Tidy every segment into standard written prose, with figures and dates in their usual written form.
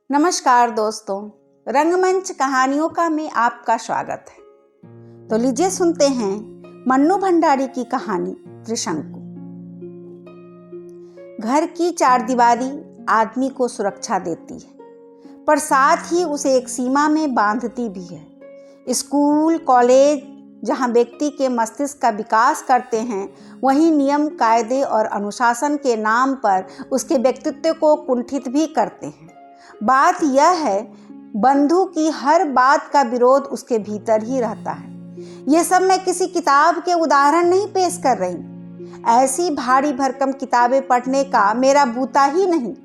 नमस्कार दोस्तों, रंगमंच कहानियों का में आपका स्वागत है। तो लीजिए सुनते हैं मन्नू भंडारी की कहानी त्रिशंकु। घर की चारदीवारी आदमी को सुरक्षा देती है, पर साथ ही उसे एक सीमा में बांधती भी है। स्कूल, कॉलेज जहां व्यक्ति के मस्तिष्क का विकास करते हैं, वहीं नियम, कायदे और अनुशासन के नाम पर उसके व्यक्तित्व को कुंठित भी करते हैं। बात यह है, बंधु की हर बात का विरोध उसके भीतर ही रहता है। ये सब मैं किसी किताब के उदाहरण नहीं पेश कर रही। ऐसी भारी भरकम किताबें पढ़ने का मेरा बूता ही नहीं।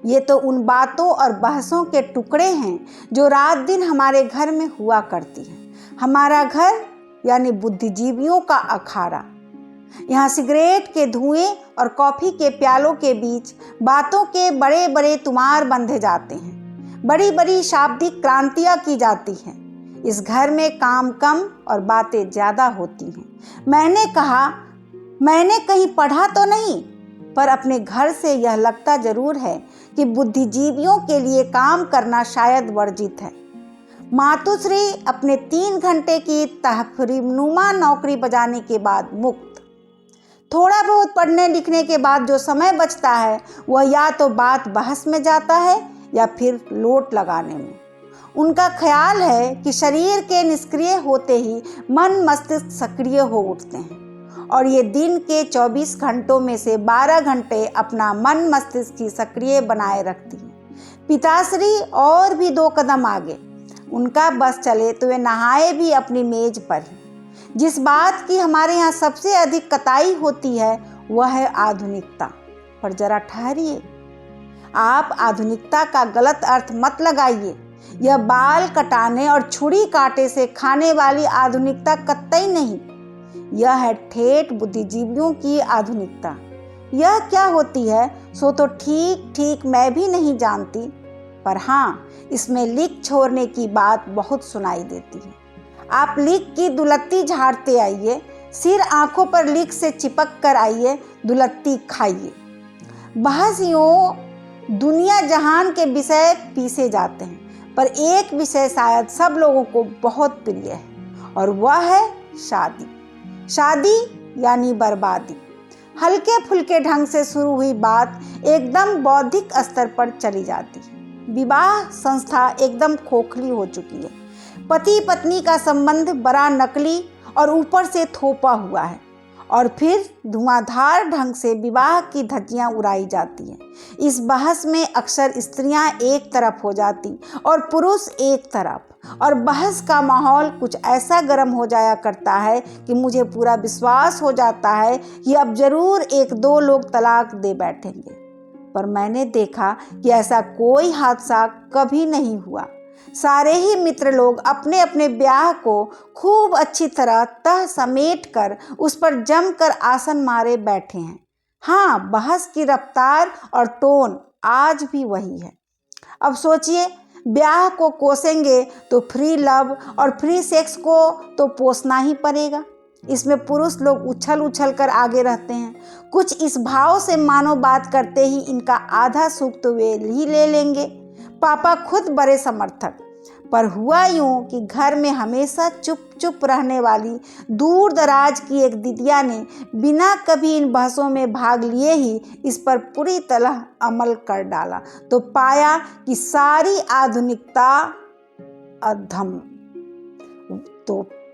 ये तो उन बातों और बहसों के टुकड़े हैं जो रात दिन हमारे घर में हुआ करती हैं। हमारा घर यानी बुद्धिजीवियों का अखाड़ा। यहाँ सिगरेट के धुएं और कॉफी के प्यालों के बीच बातों के बड़े बड़े तुमार बंधे जाते हैं। बड़ी बड़ी शाब्दिक क्रांतियाँ की जाती हैं। इस घर में काम कम और बातें ज़्यादा होती हैं। मैंने कहा, मैंने कहीं पढ़ा तो नहीं, पर अपने घर से यह लगता जरूर है कि बुद्धिजीवियों के लिए काम करना शायद वर्जित है। मातुश्री अपने 3 घंटे की तहरीनुमा नौकरी बजाने के बाद मुक्त। थोड़ा बहुत पढ़ने लिखने के बाद जो समय बचता है, वह या तो बात बहस में जाता है या फिर लोट लगाने में। उनका ख्याल है कि शरीर के निष्क्रिय होते ही मन मस्तिष्क सक्रिय हो उठते हैं, और ये दिन के 24 घंटों में से 12 घंटे अपना मन मस्तिष्क की सक्रिय बनाए रखती है। पिताश्री और भी 2 कदम आगे। उनका बस चले तो वे नहाए भी अपनी मेज पर ही। जिस बात की हमारे यहाँ सबसे अधिक कताई होती है, वह है आधुनिकता। पर जरा ठहरिए, आप आधुनिकता का गलत अर्थ मत लगाइए। यह बाल कटाने और छुरी कांटे से खाने वाली आधुनिकता कतई नहीं। यह है ठेठ बुद्धिजीवियों की आधुनिकता। यह क्या होती है सो तो ठीक ठीक मैं भी नहीं जानती, पर हाँ, इसमें लीक छोड़ने की बात बहुत सुनाई देती है। आप लीक की दुलत्ती झाड़ते आइए, सिर आंखों पर लीक से चिपक कर आइए, दुलत्ती खाइए। बहस यूं दुनिया जहान के विषय पीसे जाते हैं, पर एक विषय शायद सब लोगों को बहुत प्रिय है, और वह है शादी। शादी यानी बर्बादी। हल्के फुल्के ढंग से शुरू हुई बात एकदम बौद्धिक स्तर पर चली जाती है। विवाह संस्था एकदम खोखली हो चुकी है। पति पत्नी का संबंध बड़ा नकली और ऊपर से थोपा हुआ है, और फिर धुआंधार ढंग से विवाह की धज्जियां उड़ाई जाती हैं। इस बहस में अक्सर स्त्रियां एक तरफ हो जाती और पुरुष एक तरफ, और बहस का माहौल कुछ ऐसा गर्म हो जाया करता है कि मुझे पूरा विश्वास हो जाता है कि अब जरूर 1-2 लोग तलाक दे बैठेंगे। पर मैंने देखा कि ऐसा कोई हादसा कभी नहीं हुआ। सारे ही मित्र लोग अपने अपने ब्याह को खूब अच्छी तरह तह समेट कर उस पर जमकर आसन मारे बैठे हैं। हाँ, बहस की रफ्तार और टोन आज भी वही है। अब सोचिए, ब्याह को कोसेंगे तो फ्री लव और फ्री सेक्स को तो पोसना ही पड़ेगा। इसमें पुरुष लोग उछल उछल कर आगे रहते हैं, कुछ इस भाव से मानो बात करते ही इनका आधा सुख तो वे ही ले लेंगे। पापा खुद बड़े समर्थक। पर हुआ यूं कि घर में हमेशा चुप चुप रहने वाली दूर दराज की एक दीदिया ने बिना कभी इन बहसों में भाग लिए ही इस पर पूरी तरह अमल कर डाला, तो पाया कि सारी आधुनिकता अधम।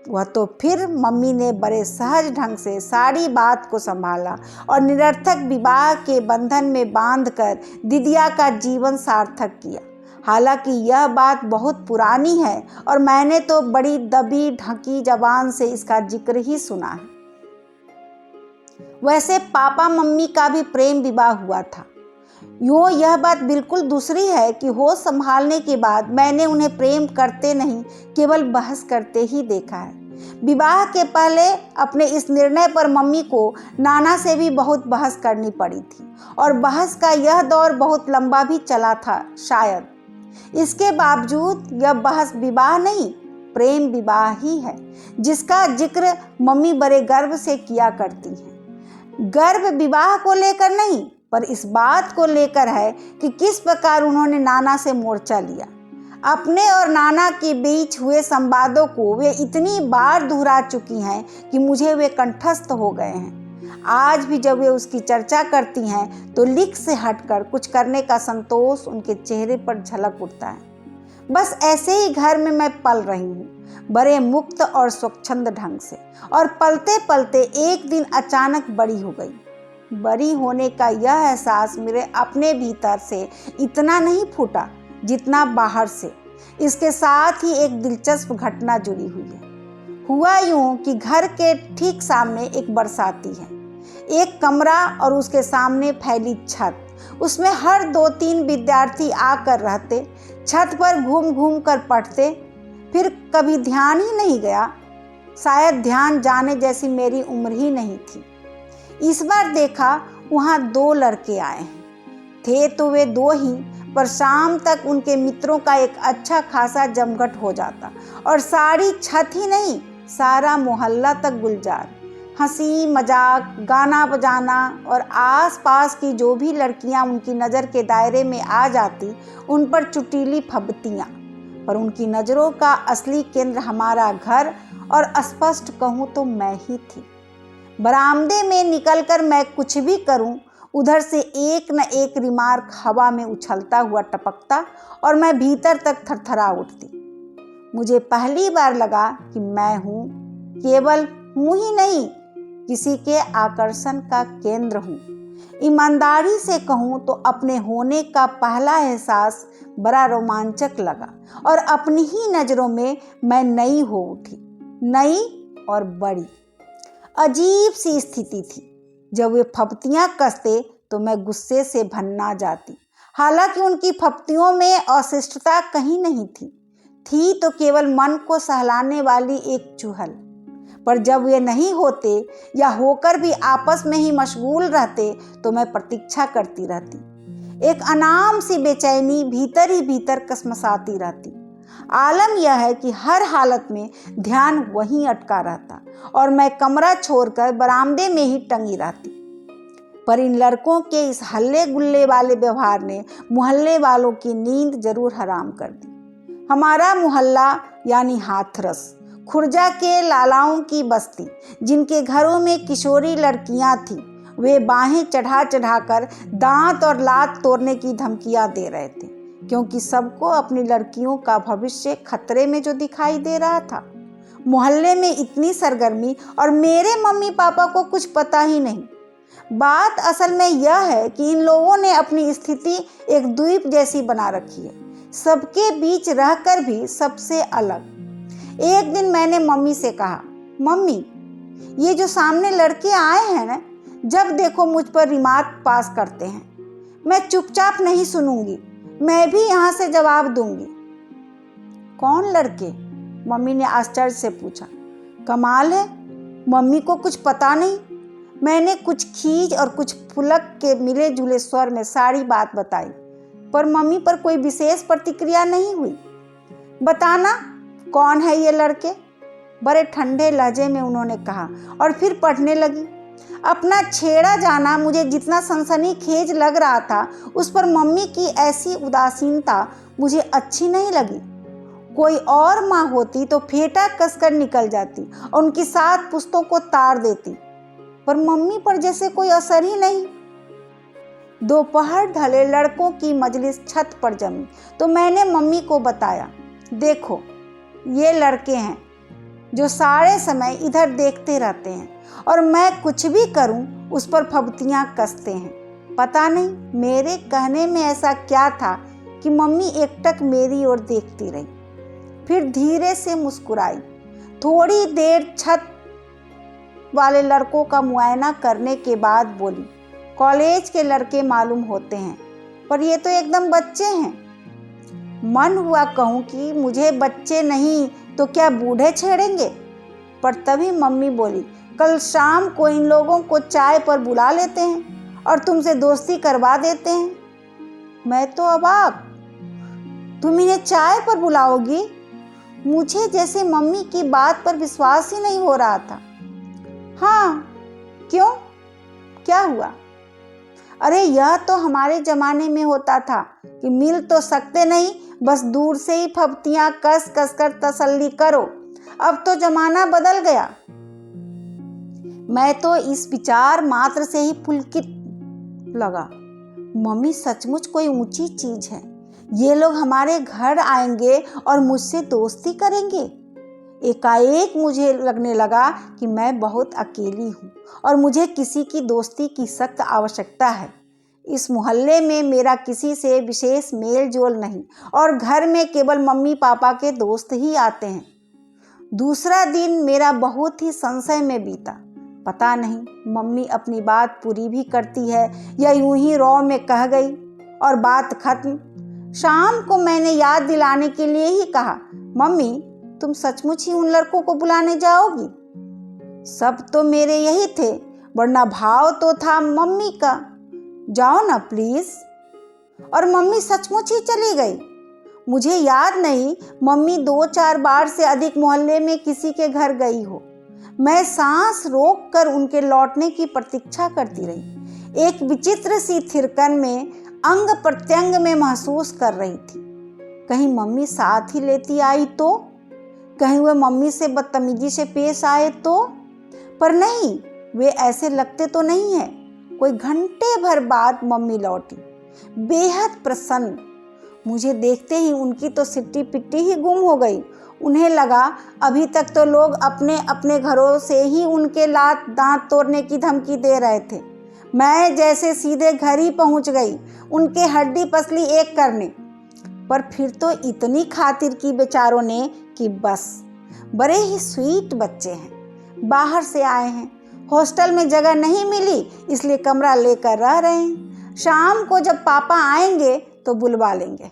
वह तो फिर मम्मी ने बड़े सहज ढंग से सारी बात को संभाला और निरर्थक विवाह के बंधन में बांधकर दीदिया का जीवन सार्थक किया। हालांकि यह बात बहुत पुरानी है और मैंने तो बड़ी दबी ढकी जबान से इसका जिक्र ही सुना है। वैसे पापा मम्मी का भी प्रेम विवाह हुआ था। यूँ यह बात बिल्कुल दूसरी है कि होश संभालने के बाद मैंने उन्हें प्रेम करते नहीं, केवल बहस करते ही देखा है। विवाह के पहले अपने इस निर्णय पर मम्मी को नाना से भी बहुत बहस करनी पड़ी थी, और बहस का यह दौर बहुत लंबा भी चला था शायद। इसके बावजूद यह बहस विवाह नहीं, प्रेम विवाह ही है, जिसका जिक्र मम्मी बड़े गर्व से किया करती हैं। गर्व विवाह को लेकर नहीं, पर इस बात को लेकर है कि किस प्रकार उन्होंने नाना से मोर्चा लिया। अपने और नाना के बीच हुए संवादों को वे इतनी बार दोहरा चुकी हैं कि मुझे वे कंठस्थ हो गए हैं। आज भी जब वे उसकी चर्चा करती हैं तो लिख से हटकर कुछ करने का संतोष उनके चेहरे पर झलक उठता है। बस ऐसे ही घर में मैं पल रही हूँ, बड़े मुक्त और स्वच्छंद ढंग से, और पलते पलते एक दिन अचानक बड़ी हो गई। बड़ी होने का यह एहसास मेरे अपने भीतर से इतना नहीं फूटा जितना बाहर से। इसके साथ ही एक दिलचस्प घटना जुड़ी हुई है। हुआ यूं कि घर के ठीक सामने एक बरसाती है, एक कमरा और उसके सामने फैली छत। उसमें हर 2-3 विद्यार्थी आकर रहते, छत पर घूम घूम कर पढ़ते। फिर कभी ध्यान ही नहीं गया, शायद ध्यान जाने जैसी मेरी उम्र ही नहीं थी। इस बार देखा वहाँ 2 लड़के आए हैं। थे तो वे 2 ही, पर शाम तक उनके मित्रों का एक अच्छा खासा जमघट हो जाता और सारी छत ही नहीं, सारा मोहल्ला तक गुलजार। हंसी मजाक, गाना बजाना और आसपास की जो भी लड़कियां उनकी नज़र के दायरे में आ जाती, उन पर चुटीली फबतियाँ। पर उनकी नज़रों का असली केंद्र हमारा घर, और स्पष्ट कहूँ तो मैं ही थी। बरामदे में निकलकर मैं कुछ भी करूं, उधर से एक न एक रिमार्क हवा में उछलता हुआ टपकता और मैं भीतर तक थरथरा उठती। मुझे पहली बार लगा कि मैं हूँ, केवल हूँ ही नहीं, किसी के आकर्षण का केंद्र हूँ। ईमानदारी से कहूँ तो अपने होने का पहला एहसास बड़ा रोमांचक लगा और अपनी ही नज़रों में मैं नई हो उठी, नई और बड़ी। अजीब सी स्थिति थी। जब वे फप्तियाँ कसते तो मैं गुस्से से भन्ना जाती। हालांकि उनकी फप्तियों में अशिष्टता कहीं नहीं थी तो केवल मन को सहलाने वाली एक चुहल। पर जब वे नहीं होते या होकर भी आपस में ही मशगूल रहते तो मैं प्रतीक्षा करती रहती। एक अनाम सी बेचैनी भीतर ही भीतर कसमसाती रहती। आलम यह है कि हर हालत में ध्यान वहीं अटका रहता और मैं कमरा छोड़कर बरामदे में ही टंगी रहती। पर इन लड़कों के इस हल्ले गुल्ले वाले व्यवहार ने मोहल्ले वालों की नींद जरूर हराम कर दी। हमारा मोहल्ला यानी हाथरस, खुर्जा के लालाओं की बस्ती, जिनके घरों में किशोरी लड़कियां थीं, वे बाहें चढ़ा चढ़ाकर दांत और लात तोड़ने की धमकियां दे रहे थे, क्योंकि सबको अपनी लड़कियों का भविष्य खतरे में जो दिखाई दे रहा था। मोहल्ले में इतनी सरगर्मी और मेरे मम्मी पापा को कुछ पता ही नहीं। बात असल में यह है कि इन लोगों ने अपनी स्थिति एक द्वीप जैसी बना रखी है, सबके बीच रहकर भी सबसे अलग। एक दिन मैंने मम्मी से कहा, मम्मी ये जो सामने लड़के आए हैं ना, जब देखो मुझ पर रिमार्क पास करते हैं। मैं चुपचाप नहीं सुनूंगी, मैं भी यहाँ से जवाब दूंगी। कौन लड़के? मम्मी ने आश्चर्य से पूछा। कमाल है, मम्मी को कुछ पता नहीं। मैंने कुछ खींच और कुछ फुलक के मिले जुले स्वर में सारी बात बताई, पर मम्मी पर कोई विशेष प्रतिक्रिया नहीं हुई। बताना कौन है ये लड़के? बड़े ठंडे लहजे में उन्होंने कहा और फिर पढ़ने लगी। अपना छेड़ा जाना मुझे जितना सनसनीखेज लग रहा था, उस पर मम्मी की ऐसी उदासीनता मुझे अच्छी नहीं लगी। कोई और माँ होती तो फेंटा कसकर निकल जाती और उनकी 7 पुस्तों को ताड़ देती, पर मम्मी पर जैसे कोई असर ही नहीं। दोपहर ढले लड़कों की मजलिस छत पर जमी तो मैंने मम्मी को बताया, देखो ये लड़के हैं जो सारे समय इधर देखते रहते हैं और मैं कुछ भी करूं उस पर फब्तियां कसते हैं। पता नहीं मेरे कहने में ऐसा क्या था कि मम्मी एकटक मेरी ओर देखती रही, फिर धीरे से मुस्कुराई। थोड़ी देर छत वाले लड़कों का मुआयना करने के बाद बोली, कॉलेज के लड़के मालूम होते हैं, पर ये तो एकदम बच्चे हैं। मन हुआ कहूँ कि मुझे बच्चे नहीं तो क्या बूढ़े छेड़ेंगे, पर तभी मम्मी बोली, कल शाम को इन लोगों को चाय पर बुला लेते हैं और तुमसे दोस्ती करवा देते हैं। मैं तो अवाक, तुम इन्हें चाय पर बुलाओगी? मुझे जैसे मम्मी की बात पर विश्वास ही नहीं हो रहा था। हाँ, क्यों, क्या हुआ? अरे यह तो हमारे जमाने में होता था कि मिल तो सकते नहीं, बस दूर से ही फब्तियां कस कस कर तसल्ली करो। अब तो जमाना बदल गया। मैं तो इस विचार मात्र से ही पुलकित लगा। मम्मी सचमुच कोई ऊंची चीज है। ये लोग हमारे घर आएंगे और मुझसे दोस्ती करेंगे। एकाएक मुझे लगने लगा कि मैं बहुत अकेली हूँ और मुझे किसी की दोस्ती की सख्त आवश्यकता है। इस मोहल्ले में मेरा किसी से विशेष मेल जोल नहीं और घर में केवल मम्मी पापा के दोस्त ही आते हैं। दूसरा दिन मेरा बहुत ही संशय में बीता। पता नहीं मम्मी अपनी बात पूरी भी करती है या यूं ही रौ में कह गई और बात खत्म। शाम को मैंने याद दिलाने के लिए ही कहा, मम्मी तुम सचमुच ही उन लड़कों को बुलाने जाओगी? सब तो मेरे यही थे, वरना भाव तो था मम्मी का, जाओ ना प्लीज। और मम्मी सचमुच ही चली गई। मुझे याद नहीं मम्मी 2-4 बार से अधिक मोहल्ले में किसी के घर गई हो। मैं सांस रोक कर उनके लौटने की प्रतीक्षा करती रही। एक विचित्र सी थिरकन में अंग प्रत्यंग में महसूस कर रही थी। कहीं मम्मी साथ ही लेती आई तो, कहीं वे मम्मी से बदतमीजी से पेश आए तो, पर नहीं, वे ऐसे लगते तो नहीं है। कोई घंटे भर बाद मम्मी लौटी, बेहद प्रसन्न। मुझे देखते ही उनकी तो सिट्टी पिट्टी ही गुम हो गई। उन्हें लगा अभी तक तो लोग अपने अपने घरों से ही उनके लात दांत तोड़ने की धमकी दे रहे थे। मैं जैसे सीधे घर ही पहुंच गई उनके हड्डी पसली एक करने। पर फिर तो इतनी खातिर की बेचारों ने कि बस। बड़े ही स्वीट बच्चे हैं, बाहर से आए हैं, हॉस्टल में जगह नहीं मिली इसलिए कमरा लेकर रह रहे हैं। शाम को जब पापा आएंगे तो बुलवा लेंगे।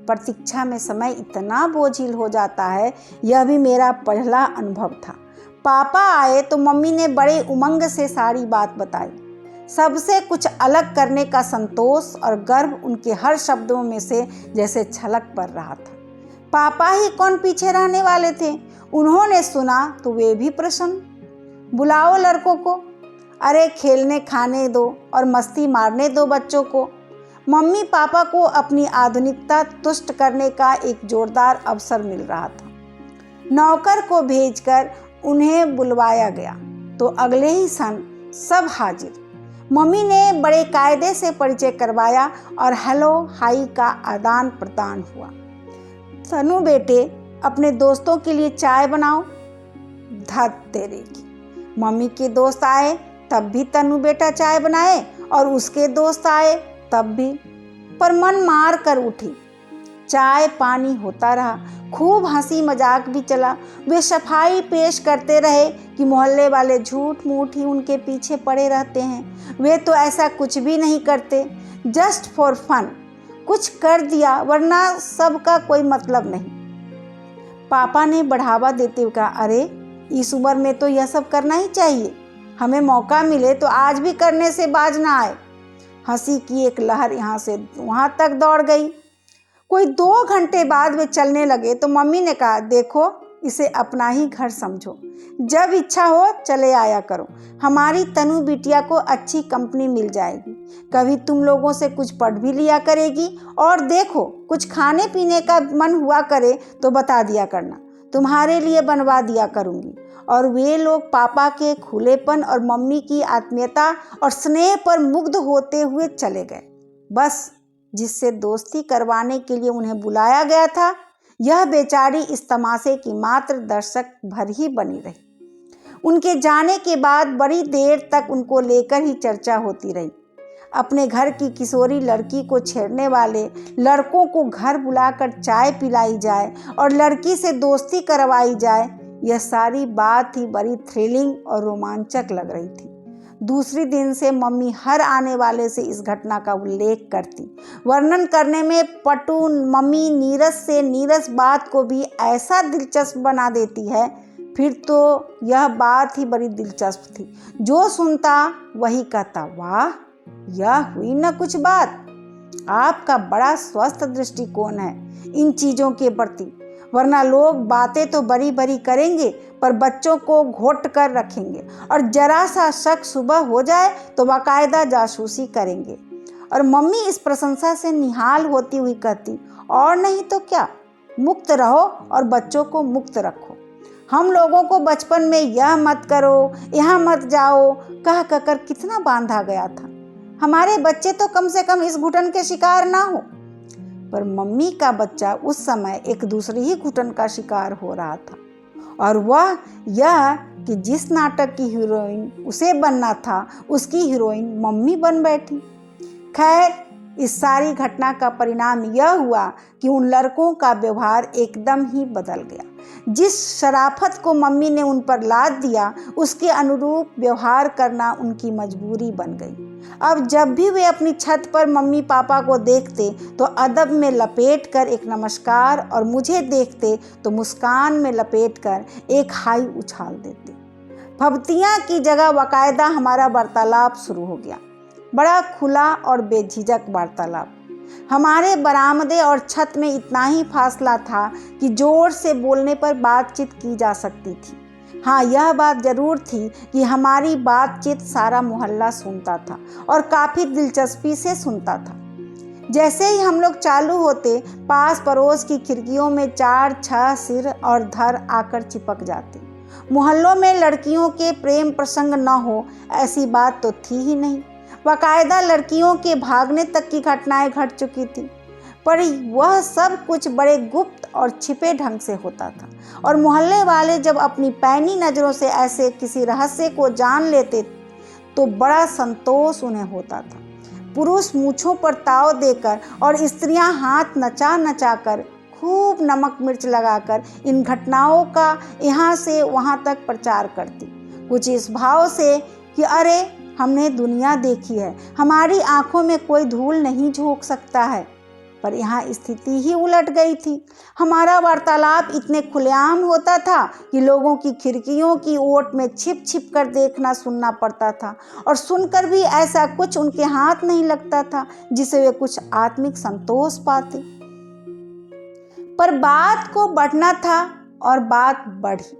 प्रतीक्षा में समय इतना बोझिल हो जाता है, यह भी मेरा पहला अनुभव था। पापा आए तो मम्मी ने बड़े उमंग से सारी बात बताई। सबसे कुछ अलग करने का संतोष और गर्व उनके हर शब्दों में से जैसे छलक पड़ रहा था। पापा ही कौन पीछे रहने वाले थे। उन्होंने सुना तो वे भी प्रसन्न। बुलाओ लड़कों को, अरे खेलने खाने दो और मस्ती मारने दो बच्चों को। मम्मी पापा को अपनी आधुनिकता तुष्ट करने का एक जोरदार अवसर मिल रहा था। नौकर को भेजकर उन्हें बुलवाया गया तो अगले ही क्षण सब हाजिर। मम्मी ने बड़े कायदे से परिचय करवाया और हेलो हाई का आदान प्रदान हुआ। तनु बेटे, अपने दोस्तों के लिए चाय बनाओ। धत तेरे की, मम्मी के दोस्त आए तब भी तनु बेटा चाय बनाए और उसके दोस्त आए तब भी। पर मन मार कर उठी। चाय पानी होता रहा, खूब हंसी मजाक भी चला। वे सफाई पेश करते रहे कि मोहल्ले वाले झूठ मूठ ही उनके पीछे पड़े रहते हैं। वे तो ऐसा कुछ भी नहीं करते, जस्ट फॉर फन कुछ कर दिया, वरना सबका कोई मतलब नहीं। पापा ने बढ़ावा देते हुए कहा, अरे इस उम्र में तो यह सब करना ही चाहिए। हमें मौका मिले तो आज भी करने से बाज ना आए। हंसी की एक लहर यहाँ से वहाँ तक दौड़ गई। कोई 2 घंटे बाद वे चलने लगे तो मम्मी ने कहा, देखो इसे अपना ही घर समझो, जब इच्छा हो चले आया करो। हमारी तनु बिटिया को अच्छी कंपनी मिल जाएगी, कभी तुम लोगों से कुछ पढ़ भी लिया करेगी। और देखो कुछ खाने पीने का मन हुआ करे तो बता दिया करना, तुम्हारे लिए बनवा दिया करूँगी। और वे लोग पापा के खुलेपन और मम्मी की आत्मीयता और स्नेह पर मुग्ध होते हुए चले गए। बस जिससे दोस्ती करवाने के लिए उन्हें बुलाया गया था, यह बेचारी इस तमाशे की मात्र दर्शक भर ही बनी रही। उनके जाने के बाद बड़ी देर तक उनको लेकर ही चर्चा होती रही। अपने घर की किशोरी लड़की को छेड़ने वाले लड़कों को घर बुलाकर चाय पिलाई जाए और लड़की से दोस्ती करवाई जाए, यह सारी बात ही बड़ी थ्रिलिंग और रोमांचक लग रही थी। दूसरे दिन से मम्मी हर आने वाले से इस घटना का उल्लेख करती। वर्णन करने में पटु मम्मी नीरस से नीरस बात को भी ऐसा दिलचस्प बना देती है, फिर तो यह बात ही बड़ी दिलचस्प थी। जो सुनता वही कहता, वाह यह हुई न कुछ बात। आपका बड़ा स्वस्थ दृष्टिकोण है इन चीज़ों के प्रति। वरना लोग बातें तो बड़ी बड़ी करेंगे पर बच्चों को घोट कर रखेंगे, और जरा सा शक सुबह हो जाए तो बाकायदा जासूसी करेंगे। और मम्मी इस प्रशंसा से निहाल होती हुई कहती, और नहीं तो क्या, मुक्त रहो और बच्चों को मुक्त रखो। हम लोगों को बचपन में यह मत करो, यहाँ मत जाओ कह कर कितना बांधा गया था। हमारे बच्चे तो कम से कम इस घुटन के शिकार ना हो। पर मम्मी का बच्चा उस समय एक दूसरी ही घुटन का शिकार हो रहा था, और वह यह कि जिस नाटक की हीरोइन उसे बनना था उसकी हीरोइन मम्मी बन बैठी। खैर, इस सारी घटना का परिणाम यह हुआ कि उन लड़कों का व्यवहार एकदम ही बदल गया। जिस शराफत को मम्मी ने उन पर लाद दिया उसके अनुरूप व्यवहार करना उनकी मजबूरी बन गई। अब जब भी वे अपनी छत पर मम्मी पापा को देखते तो अदब में लपेट कर एक नमस्कार, और मुझे देखते तो मुस्कान में लपेट कर एक हाई उछाल देते। फब्तियाँ की जगह बाकायदा हमारा वार्तालाप शुरू हो गया, बड़ा खुला और बेझिझक वार्तालाप। हमारे बरामदे और छत में इतना ही फासला था कि जोर से बोलने पर बातचीत की जा सकती थी। हाँ, यह बात जरूर थी कि हमारी बातचीत सारा मोहल्ला सुनता था और काफ़ी दिलचस्पी से सुनता था। जैसे ही हम लोग चालू होते, पास पड़ोस की खिड़कियों में 4-6 सिर और धर आकर चिपक जाते। मोहल्लों में लड़कियों के प्रेम प्रसंग न हो ऐसी बात तो थी ही नहीं। बाकायदा लड़कियों के भागने तक की घटनाएं घट चुकी थी, पर वह सब कुछ बड़े गुप्त और छिपे ढंग से होता था, और मोहल्ले वाले जब अपनी पैनी नज़रों से ऐसे किसी रहस्य को जान लेते तो बड़ा संतोष उन्हें होता था। पुरुष मूँछों पर ताव देकर और स्त्रियां हाथ नचा नचा कर खूब नमक मिर्च लगाकर इन घटनाओं का यहाँ से वहाँ तक प्रचार करती, कुछ इस भाव से कि अरे हमने दुनिया देखी है, हमारी आंखों में कोई धूल नहीं झोंक सकता है। पर यहाँ स्थिति ही उलट गई थी। हमारा वार्तालाप इतने खुलेआम होता था कि लोगों की खिड़कियों की ओट में छिप छिप कर देखना सुनना पड़ता था, और सुनकर भी ऐसा कुछ उनके हाथ नहीं लगता था जिसे वे कुछ आत्मिक संतोष पाते। पर बात को बढ़ना था और बात बढ़ी।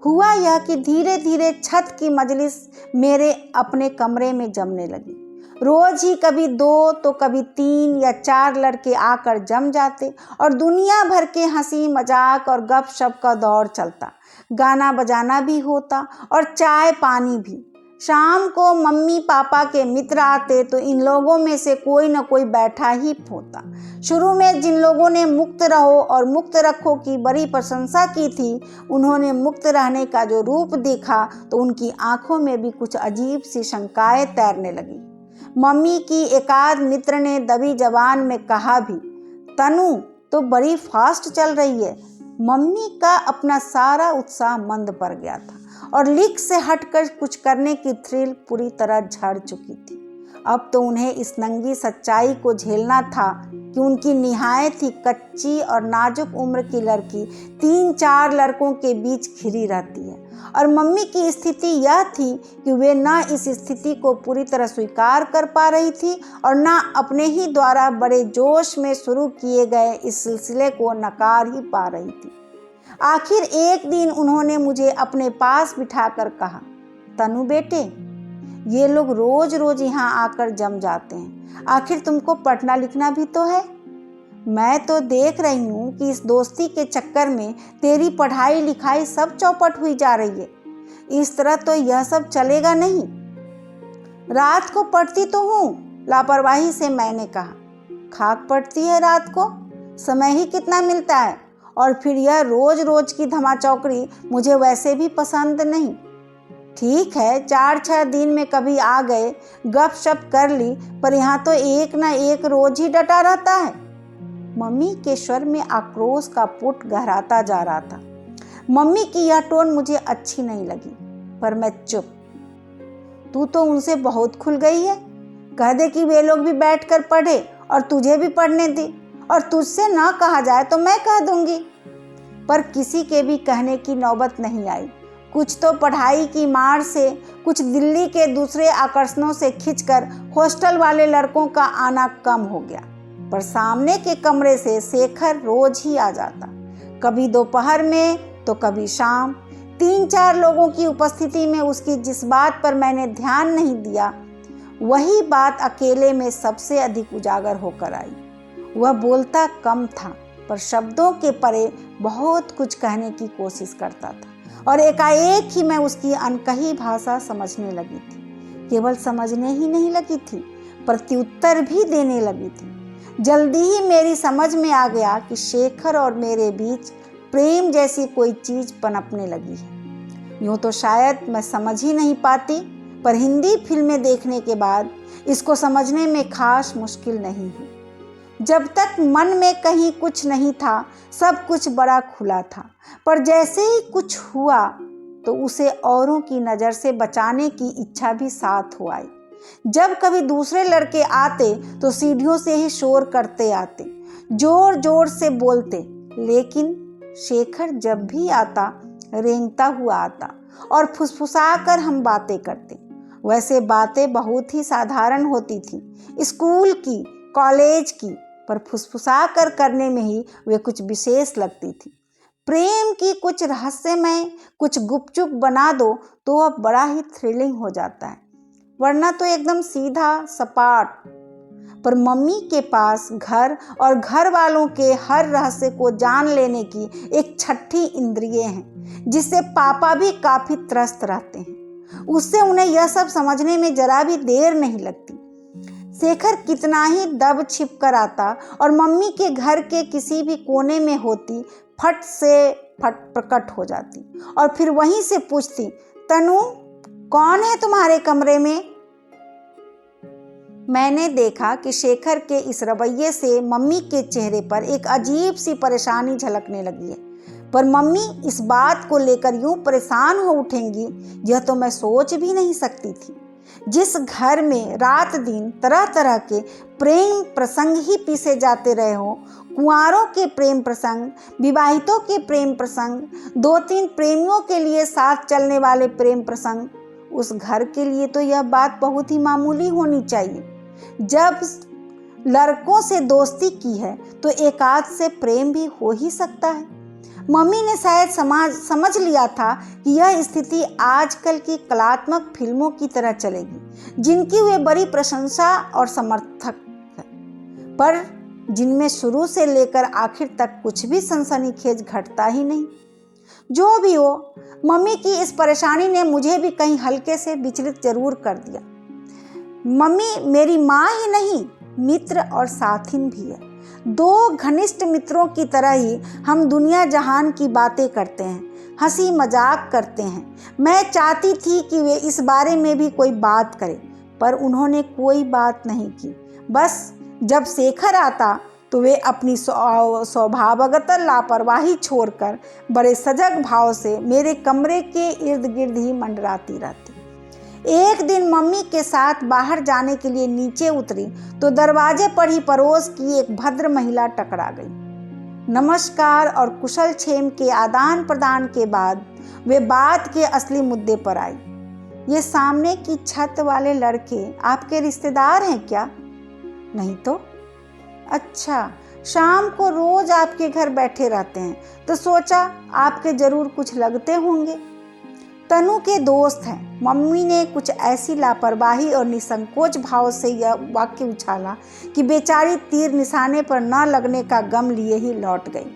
हुआ यह कि धीरे धीरे छत की मजलिस मेरे अपने कमरे में जमने लगी। रोज ही कभी 2 तो कभी 3 या 4 लड़के आकर जम जाते, और दुनिया भर के हंसी मजाक और गपशप का दौर चलता। गाना बजाना भी होता और चाय पानी भी। शाम को मम्मी पापा के मित्र आते तो इन लोगों में से कोई न कोई बैठा ही होता। शुरू में जिन लोगों ने मुक्त रहो और मुक्त रखो की बड़ी प्रशंसा की थी, उन्होंने मुक्त रहने का जो रूप देखा तो उनकी आंखों में भी कुछ अजीब सी शंकाएं तैरने लगी। मम्मी की एकाध मित्र ने दबी जबान में कहा भी, तनु तो बड़ी फास्ट चल रही है। मम्मी का अपना सारा उत्साह मंद पड़ गया था, और लीक से हटकर कुछ करने की थ्रिल पूरी तरह झड़ चुकी थी। अब तो उन्हें इस नंगी सच्चाई को झेलना था कि उनकी निहायत ही कच्ची और नाजुक उम्र की लड़की 3-4 लड़कों के बीच घिरी रहती है, और मम्मी की स्थिति यह थी कि वे न इस स्थिति को पूरी तरह स्वीकार कर पा रही थी और न अपने ही द्वारा बड़े जोश में शुरू किए गए इस सिलसिले को नकार ही पा रही थी। आखिर एक दिन उन्होंने मुझे अपने पास बिठाकर कहा, तनु बेटे, ये लोग रोज रोज यहाँ आकर जम जाते हैं, आखिर तुमको पढ़ना लिखना भी तो है। मैं तो देख रही हूँ कि इस दोस्ती के चक्कर में तेरी पढ़ाई लिखाई सब चौपट हुई जा रही है। इस तरह तो यह सब चलेगा नहीं। रात को पढ़ती तो हूँ, लापरवाही से मैंने कहा। खाक पड़ती है रात को, समय ही कितना मिलता है, और फिर यह रोज रोज की धमाचौकड़ी मुझे वैसे भी पसंद नहीं। ठीक है, 4-6 दिन में कभी आ गए, गपशप कर ली, पर यहाँ तो एक ना एक रोज ही डटा रहता है। मम्मी के स्वर में आक्रोश का पुट गहराता जा रहा था। मम्मी की यह टोन मुझे अच्छी नहीं लगी, पर मैं चुप। तू तो उनसे बहुत खुल गई है, कह दे कि वे लोग भी बैठकर पढ़े और तुझे भी पढ़ने दे, और तुझसे ना कहा जाए तो मैं कह दूंगी। पर किसी के भी कहने की नौबत नहीं आई। कुछ तो पढ़ाई की मार से, कुछ दिल्ली के दूसरे आकर्षणों से खिंचकर हॉस्टल वाले लड़कों का आना कम हो गया, पर सामने के कमरे से शेखर रोज ही आ जाता। कभी दोपहर में तो कभी शाम। 3-4 लोगों की उपस्थिति में उसकी जिस बात पर मैंने ध्यान नहीं दिया, वही बात अकेले में सबसे अधिक उजागर होकर आई। वह बोलता कम था, पर शब्दों के परे बहुत कुछ कहने की कोशिश करता था, और एकाएक ही मैं उसकी अनकही भाषा समझने लगी थी। केवल समझने ही नहीं लगी थी, प्रत्युत्तर भी देने लगी थी। जल्दी ही मेरी समझ में आ गया कि शेखर और मेरे बीच प्रेम जैसी कोई चीज पनपने लगी है। यूं तो शायद मैं समझ ही नहीं पाती, पर हिंदी फिल्में देखने के बाद इसको समझने में खास मुश्किल नहीं है। जब तक मन में कहीं कुछ नहीं था, सब कुछ बड़ा खुला था, पर जैसे ही कुछ हुआ तो उसे औरों की नज़र से बचाने की इच्छा भी साथ हो आई। जब कभी दूसरे लड़के आते तो सीढ़ियों से ही शोर करते आते, जोर जोर से बोलते, लेकिन शेखर जब भी आता रेंगता हुआ आता और फुसफुसा कर हम बातें करते। वैसे बातें बहुत ही साधारण होती थी, स्कूल की, कॉलेज की, पर फुसफुसा कर करने में ही वे कुछ विशेष लगती थी। प्रेम की कुछ रहस्यमय, कुछ गुपचुप बना दो तो अब बड़ा ही थ्रिलिंग हो जाता है, वरना तो एकदम सीधा सपाट। पर मम्मी के पास घर और घर वालों के हर रहस्य को जान लेने की एक छठी इंद्रिय है, जिससे पापा भी काफी त्रस्त रहते हैं। उससे उन्हें यह सब समझने में जरा भी देर नहीं लगती। शेखर कितना ही दब छिप कर आता और मम्मी के घर के किसी भी कोने में होती, फट से फट प्रकट हो जाती और फिर वहीं से पूछती, तनु कौन है तुम्हारे कमरे में? मैंने देखा कि शेखर के इस रवैये से मम्मी के चेहरे पर एक अजीब सी परेशानी झलकने लगी है, पर मम्मी इस बात को लेकर यूं परेशान हो उठेंगी, यह तो मैं सोच भी नहीं सकती थी। जिस घर में रात दिन तरह तरह के प्रेम प्रसंग ही पीसे जाते रहे हो, कुंवारों के प्रेम प्रसंग, विवाहितों के प्रेम प्रसंग, 2-3 प्रेमियों के लिए साथ चलने वाले प्रेम प्रसंग, उस घर के लिए तो यह बात बहुत ही मामूली होनी चाहिए। जब लड़कों से दोस्ती की है तो एकाध से प्रेम भी हो ही सकता है। मम्मी ने शायद समझ लिया था कि यह स्थिति आजकल की कलात्मक फिल्मों की तरह चलेगी, जिनकी वे बड़ी प्रशंसा और समर्थक है, पर जिनमें शुरू से लेकर आखिर तक कुछ भी सनसनीखेज घटता ही नहीं। जो भी हो, मम्मी की इस परेशानी ने मुझे भी कहीं हल्के से विचलित जरूर कर दिया। मम्मी मेरी माँ ही नहीं, मित्र और साथिन भी है। 2 घनिष्ठ मित्रों की तरह ही हम दुनिया जहान की बातें करते हैं, हंसी मजाक करते हैं। मैं चाहती थी कि वे इस बारे में भी कोई बात करें, पर उन्होंने कोई बात नहीं की। बस जब शेखर आता तो वे अपनी स्वभावगत लापरवाही छोड़कर बड़े सजग भाव से मेरे कमरे के इर्द गिर्द ही मंडराती रहती। एक दिन मम्मी के साथ बाहर जाने के लिए नीचे उतरी तो दरवाजे पर ही पड़ोस की एक भद्र महिला टकरा गई। नमस्कार और कुशल क्षेम के आदान प्रदान के बाद वे बात के असली मुद्दे पर आई। ये सामने की छत वाले लड़के आपके रिश्तेदार हैं क्या? नहीं तो। अच्छा, शाम को रोज आपके घर बैठे रहते हैं, तो सोचा आपके जरूर कुछ लगते होंगे। तनु के दोस्त हैं। मम्मी ने कुछ ऐसी लापरवाही और निसंकोच भाव से यह वाक्य उछाला कि बेचारी तीर निशाने पर न लगने का गम लिए ही लौट गई।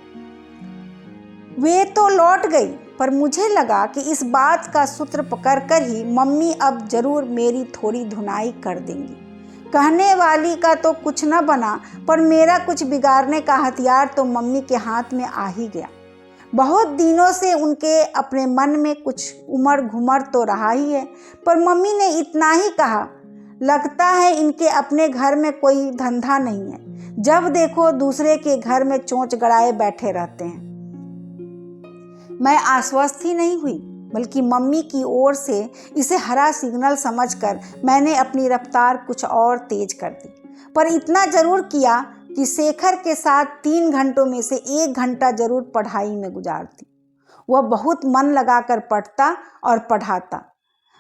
वे तो लौट गई, पर मुझे लगा कि इस बात का सूत्र पकड़कर ही मम्मी अब जरूर मेरी थोड़ी धुनाई कर देंगी। कहने वाली का तो कुछ न बना, पर मेरा कुछ बिगाड़ने का हथियार तो मम्मी के हाथ में आ ही गया। बहुत दिनों से उनके अपने मन में कुछ उमड़ घुमड़ तो रहा ही है, पर मम्मी ने इतना ही कहा, लगता है इनके अपने घर में कोई धंधा नहीं है, जब देखो दूसरे के घर में चोंच गड़ाए बैठे रहते हैं। मैं आश्वस्त ही नहीं हुई, बल्कि मम्मी की ओर से इसे हरा सिग्नल समझकर मैंने अपनी रफ्तार कुछ और तेज कर दी, पर इतना जरूर किया कि शेखर के साथ 3 घंटों में से 1 घंटा जरूर पढ़ाई में गुजारती। वह बहुत मन लगाकर पढ़ता और पढ़ाता,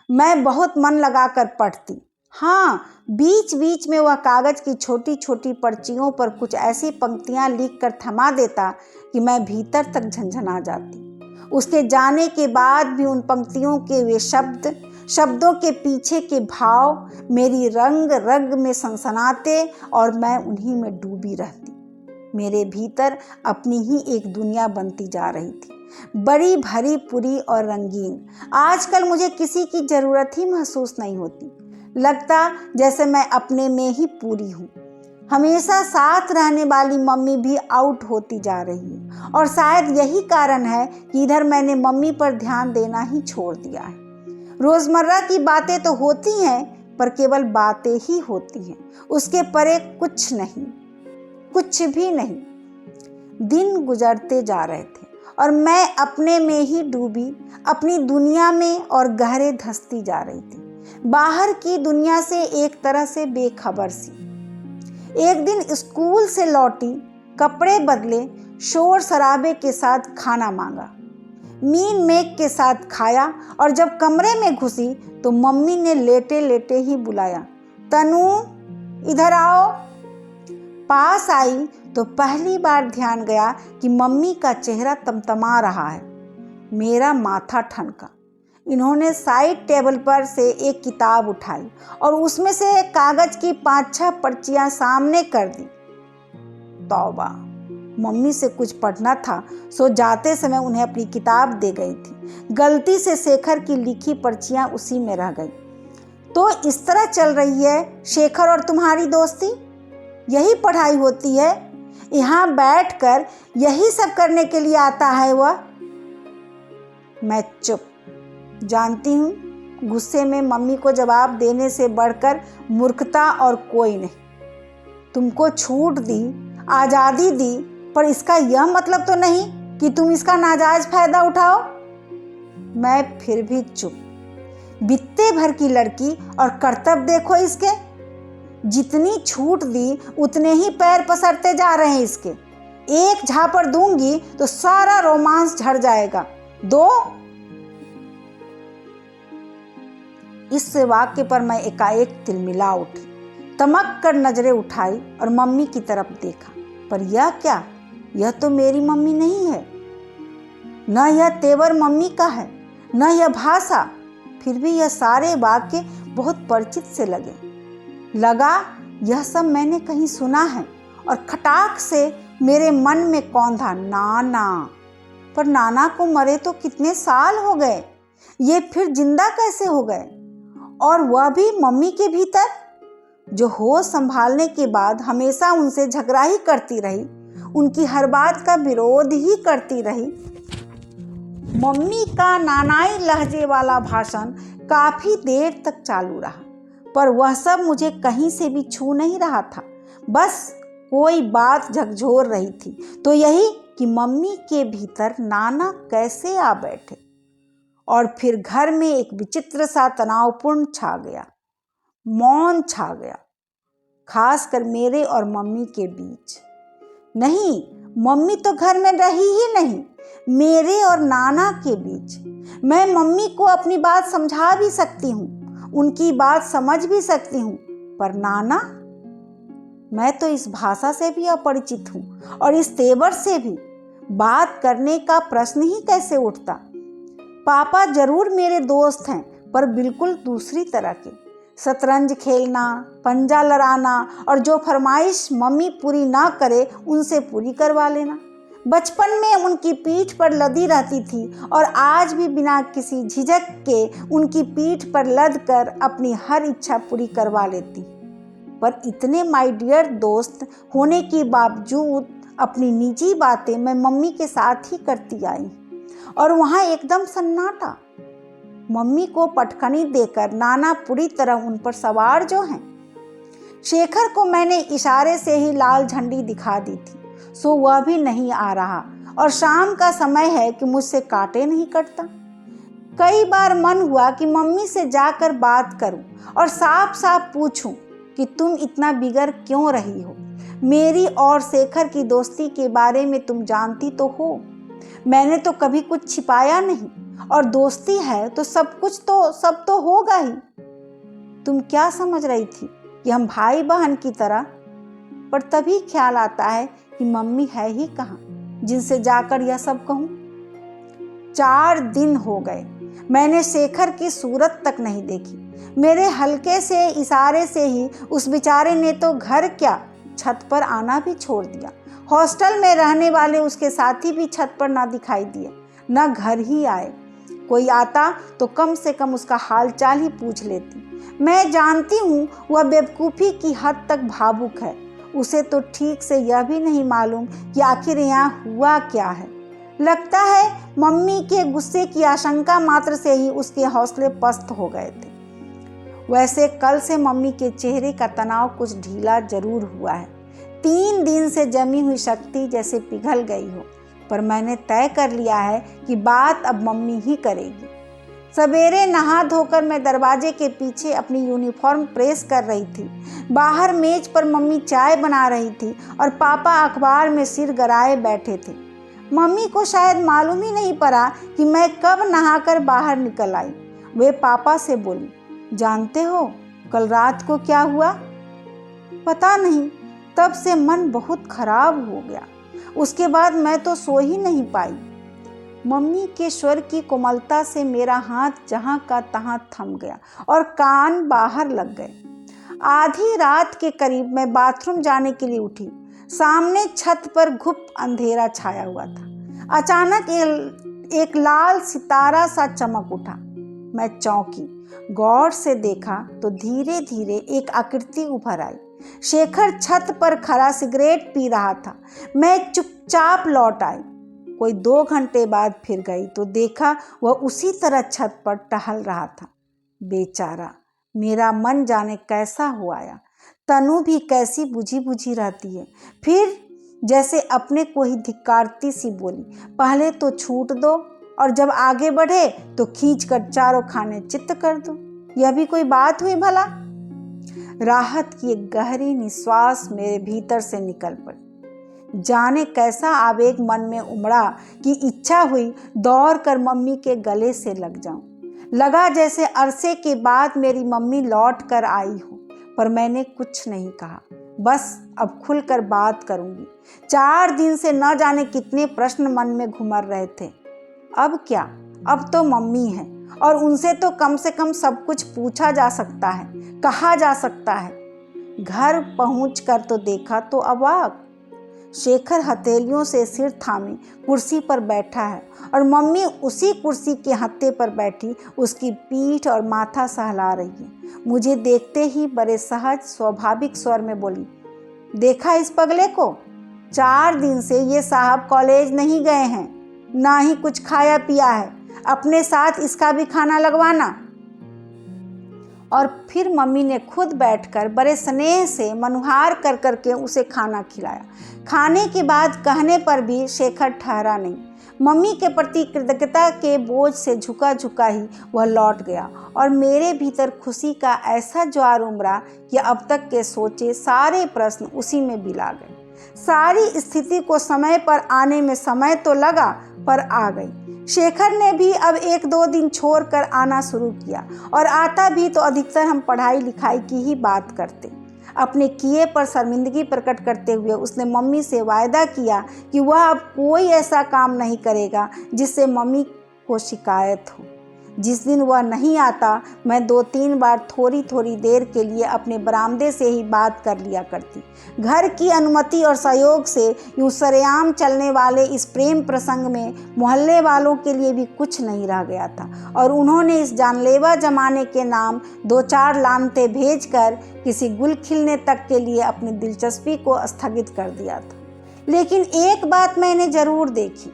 मैं बहुत मन लगाकर पढ़ती। हाँ, बीच बीच में वह कागज की छोटी छोटी पर्चियों पर कुछ ऐसी पंक्तियां लिखकर थमा देता कि मैं भीतर तक झंझना जाती। उसके जाने के बाद भी उन पंक्तियों के वे शब्दों के पीछे के भाव मेरी रग रग में सनसनाते और मैं उन्हीं में डूबी रहती। मेरे भीतर अपनी ही एक दुनिया बनती जा रही थी, बड़ी भरी पूरी और रंगीन। आजकल मुझे किसी की जरूरत ही महसूस नहीं होती। लगता जैसे मैं अपने में ही पूरी हूँ। हमेशा साथ रहने वाली मम्मी भी आउट होती जा रही है और शायद यही कारण है कि इधर मैंने मम्मी पर ध्यान देना ही छोड़ दिया है। रोजमर्रा की बातें तो होती हैं, पर केवल बातें ही होती हैं, उसके परे कुछ नहीं, कुछ भी नहीं। दिन गुजरते जा रहे थे और मैं अपने में ही डूबी, अपनी दुनिया में और गहरे धंसती जा रही थी, बाहर की दुनिया से एक तरह से बेखबर सी। एक दिन स्कूल से लौटी, कपड़े बदले, शोर शराबे के साथ खाना मांगा, मीन मेघ के साथ खाया और जब कमरे में घुसी तो मम्मी ने लेटे लेटे ही बुलाया, तनु इधर आओ। पास आई तो पहली बार ध्यान गया कि मम्मी का चेहरा तमतमा रहा है। मेरा माथा ठनका। इन्होंने साइड टेबल पर से एक किताब उठाई और उसमें से कागज की 5-6 पर्चियां सामने कर दी। तौबा, मम्मी से कुछ पढ़ना था, सो जाते समय उन्हें अपनी किताब दे गई थी। गलती से शेखर की लिखी पर्चियां उसी में रह गई। तो इस तरह चल रही है शेखर और तुम्हारी दोस्ती? यही पढ़ाई होती है? यहाँ बैठकर यही सब करने के लिए आता है वह? मैं चुप। जानती हूँ, गुस्से में मम्मी को जवाब देने से बढ़कर मूर्खता और कोई नहीं। तुमको छूट दी, आज़ादी दी, पर इसका यह मतलब तो नहीं कि तुम इसका नाजायज फायदा उठाओ। मैं फिर भी चुप। बित्ते भर की लड़की और कर्तव्य देखो इसके। जितनी छूट दी उतने ही पैर पसरते जा रहे हैं इसके। एक झापड़ दूंगी तो सारा रोमांस झड़ जाएगा। दो। इस वाक्य पर मैं एकाएक तिलमिला उठी, तमक कर नजरें उठाई और मम्मी की तरफ देखा। पर यह क्या? यह तो मेरी मम्मी नहीं है। न यह तेवर मम्मी का है, न यह भाषा। फिर भी यह सारे वाक्य बहुत परिचित से लगा यह सब मैंने कहीं सुना है। और खटाक से मेरे मन में कौंधा, नाना। पर नाना को मरे तो कितने साल हो गए, ये फिर जिंदा कैसे हो गए? और वह भी मम्मी के भीतर, जो होश संभालने के बाद हमेशा उनसे झगड़ा ही करती रही, उनकी हर बात का विरोध ही करती रही। मम्मी का नानाई लहजे वाला भाषण काफी देर तक चालू रहा, पर वह सब मुझे कहीं से भी छू नहीं रहा था। बस कोई बात झकझोर रही थी, तो यही कि मम्मी के भीतर नाना कैसे आ बैठे। और फिर घर में एक विचित्र सा तनावपूर्ण छा गया, मौन छा गया, खासकर मेरे और मम्मी के बीच। नहीं, मम्मी तो घर में रही ही नहीं, मेरे और नाना के बीच। मैं मम्मी को अपनी बात समझा भी सकती हूँ, उनकी बात समझ भी सकती हूँ, पर नाना, मैं तो इस भाषा से भी अपरिचित हूँ और इस तेवर से भी। बात करने का प्रश्न ही कैसे उठता। पापा जरूर मेरे दोस्त हैं, पर बिल्कुल दूसरी तरह के। शतरंज खेलना, पंजा लड़ाना और जो फरमाइश मम्मी पूरी ना करे उनसे पूरी करवा लेना। बचपन में उनकी पीठ पर लदी रहती थी और आज भी बिना किसी झिझक के उनकी पीठ पर लद कर अपनी हर इच्छा पूरी करवा लेती। पर इतने माय डियर दोस्त होने के बावजूद अपनी निजी बातें मैं मम्मी के साथ ही करती आई और वहाँ एकदम सन्नाटा। मम्मी को पटखनी देकर नाना पूरी तरह उन पर सवार जो हैं। शेखर को मैंने इशारे से ही लाल झंडी दिखा दी थी, सो वह भी नहीं आ रहा और शाम का समय है कि मुझसे काटे नहीं कटता। कई बार मन हुआ कि मम्मी से जाकर बात करूं और साफ साफ पूछूं कि तुम इतना बिगड़ क्यों रही हो। मेरी और शेखर की दोस्ती के बारे में तुम जानती तो हो, मैंने तो कभी कुछ छिपाया नहीं, और दोस्ती है तो सब तो होगा ही। तुम क्या समझ रही थी कि हम भाई बहन की तरह? पर तभी ख्याल आता है कि मम्मी है ही कहाँ जिनसे जाकर यह सब कहूँ। 4 दिन हो गए मैंने शेखर की सूरत तक नहीं देखी। मेरे हल्के से इशारे से ही उस बेचारे ने तो घर क्या छत पर आना भी छोड़ दिया। हॉस्टल में रहने वाले उसके साथी भी छत पर ना दिखाई दिए, न घर ही आए। कोई आता तो कम से कम उसका हालचाल ही पूछ लेती। मैं जानती हूँ वह बेवकूफ़ी की हद तक भावुक है। उसे तो ठीक से यह भी नहीं मालूम कि आखिर यहाँ हुआ क्या है। लगता है मम्मी के गुस्से की आशंका मात्र से ही उसके हौसले पस्त हो गए थे। वैसे कल से मम्मी के चेहरे का तनाव कुछ ढीला जरूर हुआ है। 3 दिन से जमी हुई शक्ति जैसे पिघल गई हो। पर मैंने तय कर लिया है कि बात अब मम्मी ही करेगी। सवेरे नहा धोकर मैं दरवाजे के पीछे अपनी यूनिफॉर्म प्रेस कर रही थी। बाहर मेज पर मम्मी चाय बना रही थी और पापा अखबार में सिर गराए बैठे थे। मम्मी को शायद मालूम ही नहीं पड़ा कि मैं कब नहाकर बाहर निकल आई। वे पापा से बोली, जानते हो कल रात को क्या हुआ? पता नहीं, तब से मन बहुत खराब हो गया। उसके बाद मैं तो सो ही नहीं पाई। मम्मी के स्वर की कोमलता से मेरा हाथ जहां का तहां थम गया और कान बाहर लग गए। आधी रात के करीब मैं बाथरूम जाने के लिए उठी। सामने छत पर घुप अंधेरा छाया हुआ था। अचानक एक लाल सितारा सा चमक उठा। मैं चौंकी। गौर से देखा तो धीरे धीरे एक आकृति उभर आई। शेखर छत पर खड़ा सिगरेट पी रहा था। मैं चुपचाप लौट आई। कोई 2 घंटे बाद फिर गई तो देखा वह उसी तरह छत पर टहल रहा था। बेचारा, मेरा मन जाने कैसा हो आया। तनु भी कैसी बुझी बुझी रहती है। फिर जैसे अपने को ही धिक्कारती सी बोली, पहले तो छूट दो और जब आगे बढ़े तो खींच कर चारों खाने चित्त कर दो। यह भी कोई बात हुई भला? राहत की एक गहरी निश्वास मेरे भीतर से निकल पड़ी। जाने कैसा आवेग मन में उमड़ा कि इच्छा हुई दौड़ कर मम्मी के गले से लग जाऊं। लगा जैसे अरसे के बाद मेरी मम्मी लौट कर आई हो। पर मैंने कुछ नहीं कहा, बस अब खुलकर बात करूंगी। 4 दिन से न जाने कितने प्रश्न मन में घुमर रहे थे। अब क्या? अब तो मम्मी है और उनसे तो कम से कम सब कुछ पूछा जा सकता है, कहा जा सकता है। घर पहुंचकर तो देखा तो अवाक। शेखर हथेलियों से सिर थामे कुर्सी पर बैठा है और मम्मी उसी कुर्सी के हत्थे पर बैठी उसकी पीठ और माथा सहला रही है। मुझे देखते ही बड़े सहज स्वाभाविक स्वर में बोली, देखा इस पगले को? 4 दिन से ये साहब कॉलेज नहीं गए हैं, ना ही कुछ खाया पिया है। अपने साथ इसका भी खाना लगवाना। और फिर मम्मी ने खुद बैठकर बड़े स्नेह से मनुहार कर करके उसे खाना खिलाया। खाने के बाद कहने पर भी शेखर ठहरा नहीं। मम्मी के प्रति कृतज्ञता के बोझ से झुका झुका ही वह लौट गया और मेरे भीतर खुशी का ऐसा ज्वार उमड़ा कि अब तक के सोचे सारे प्रश्न उसी में बिला गए। सारी स्थिति को समय पर आने में समय तो लगा, पर आ गई। शेखर ने भी अब 1-2 दिन छोड़कर आना शुरू किया और आता भी तो अधिकतर हम पढ़ाई लिखाई की ही बात करते। अपने किए पर शर्मिंदगी प्रकट करते हुए उसने मम्मी से वायदा किया कि वह अब कोई ऐसा काम नहीं करेगा जिससे मम्मी को शिकायत हो। जिस दिन वह नहीं आता मैं 2-3 बार थोड़ी थोड़ी देर के लिए अपने बरामदे से ही बात कर लिया करती। घर की अनुमति और सहयोग से यूं सरेआम चलने वाले इस प्रेम प्रसंग में मोहल्ले वालों के लिए भी कुछ नहीं रह गया था और उन्होंने इस जानलेवा जमाने के नाम 2-4 लानते भेजकर किसी गुल खिलने तक के लिए अपनी दिलचस्पी को स्थगित कर दिया था। लेकिन एक बात मैंने जरूर देखी,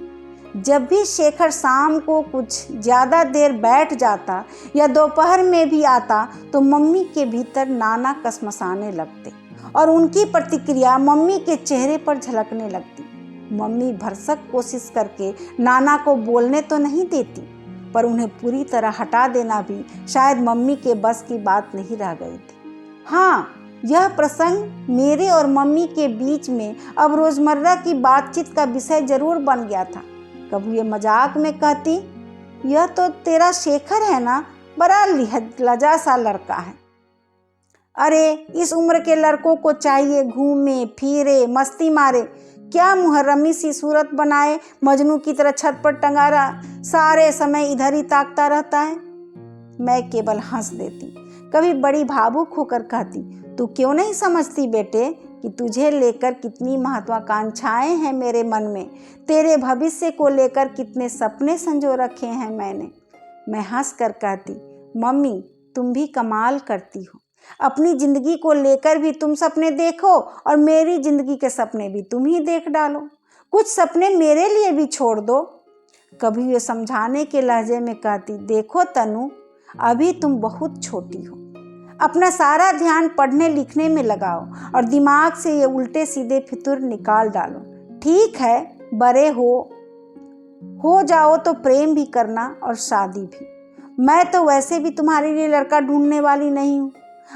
जब भी शेखर शाम को कुछ ज़्यादा देर बैठ जाता या दोपहर में भी आता तो मम्मी के भीतर नाना कसमसाने लगते और उनकी प्रतिक्रिया मम्मी के चेहरे पर झलकने लगती। मम्मी भरसक कोशिश करके नाना को बोलने तो नहीं देती, पर उन्हें पूरी तरह हटा देना भी शायद मम्मी के बस की बात नहीं रह गई थी। हाँ, यह प्रसंग मेरे और मम्मी के बीच में अब रोज़मर्रा की बातचीत का विषय जरूर बन गया था। कभी ये मजाक में कहती, यह तो तेरा शेखर है ना, बड़ा लजा सा लड़का है। अरे इस उम्र के लड़कों को चाहिए घूमे फिरे मस्ती मारे, क्या मुहर्रमी सी सूरत बनाए मजनू की तरह छत पर टंगा रहा सारे समय इधर ही ताकता रहता है। मैं केवल हंस देती, कभी बड़ी भावुक होकर कहती, तू क्यों नहीं समझती बेटे कि तुझे लेकर कितनी महत्वाकांक्षाएं हैं मेरे मन में, तेरे भविष्य को लेकर कितने सपने संजो रखे हैं मैंने। मैं हंस कर कहती, मम्मी तुम भी कमाल करती हो, अपनी ज़िंदगी को लेकर भी तुम सपने देखो और मेरी ज़िंदगी के सपने भी तुम ही देख डालो, कुछ सपने मेरे लिए भी छोड़ दो। कभी वे समझाने के लहजे में कहती, देखो तनु अभी तुम बहुत छोटी हो, अपना सारा ध्यान पढ़ने लिखने में लगाओ और दिमाग से ये उल्टे सीधे फितूर निकाल डालो। ठीक है बड़े हो जाओ तो प्रेम भी करना और शादी भी। मैं तो वैसे भी तुम्हारे लिए लड़का ढूंढने वाली नहीं हूँ,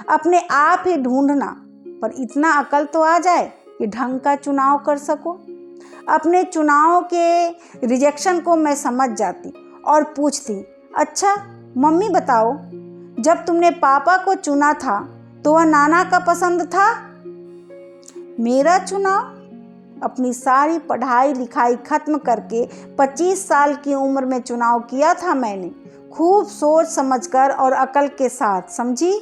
अपने आप ही ढूंढना, पर इतना अकल तो आ जाए कि ढंग का चुनाव कर सको। अपने चुनाव के रिजेक्शन को मैं समझ जाती और पूछती, अच्छा मम्मी बताओ, जब तुमने पापा को चुना था तो वह नाना का पसंद था? मेरा चुनाव? अपनी सारी पढ़ाई लिखाई खत्म करके 25 साल की उम्र में चुनाव किया था मैंने, खूब सोच समझकर और अकल के साथ, समझी?